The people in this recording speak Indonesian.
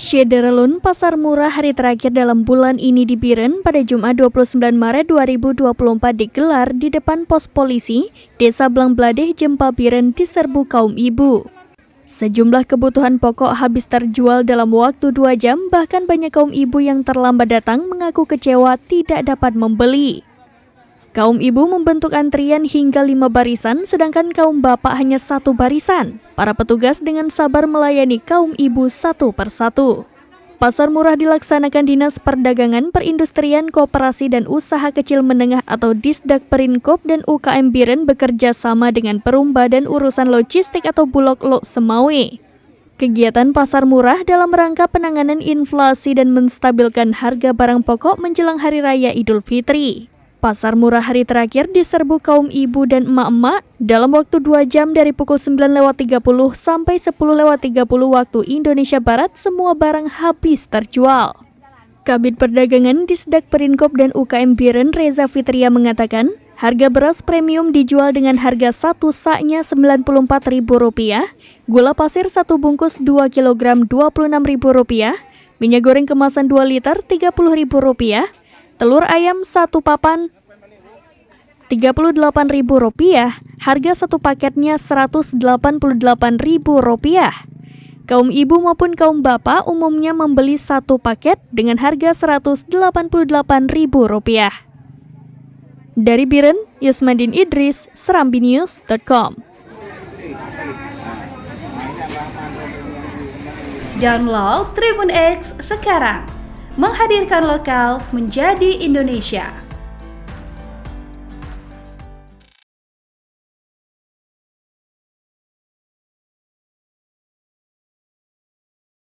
Syederalun Pasar Murah hari terakhir dalam bulan ini di Biren pada Jumat 29 Maret 2024 digelar di depan pos polisi Desa Blangbladeh, Jempa Biren diserbu kaum ibu. Sejumlah kebutuhan pokok habis terjual dalam waktu 2 jam, bahkan banyak kaum ibu yang terlambat datang mengaku kecewa tidak dapat membeli. Kaum ibu membentuk antrian hingga 5 barisan, sedangkan kaum bapak hanya 1 barisan. Para petugas dengan sabar melayani kaum ibu satu persatu. Pasar murah dilaksanakan Dinas Perdagangan, Perindustrian, Koperasi dan Usaha Kecil Menengah atau Disdak Perinkop dan UKM Biren bekerja sama dengan Perumba dan Urusan Logistik atau Bulog Lok Semawe. Kegiatan pasar murah dalam rangka penanganan inflasi dan menstabilkan harga barang pokok menjelang Hari Raya Idul Fitri. Pasar murah hari terakhir diserbu kaum ibu dan emak-emak dalam waktu 2 jam dari pukul 9.30 sampai 10.30 waktu Indonesia Barat. Semua barang habis terjual. Kabid Perdagangan Disdak Perinkop dan UKM Biren Reza Fitria mengatakan, harga beras premium dijual dengan harga satu saknya Rp94.000, gula pasir 1 bungkus 2 kg Rp26.000, minyak goreng kemasan 2 liter Rp30.000, telur ayam 1 papan Rp38.000, harga 1 paketnya Rp188.000. Kaum ibu maupun kaum bapak umumnya membeli 1 paket dengan harga Rp188.000. Dari Biren, Yusmadin Idris, serambinews.com. Download Tribun X sekarang, menghadirkan lokal menjadi Indonesia.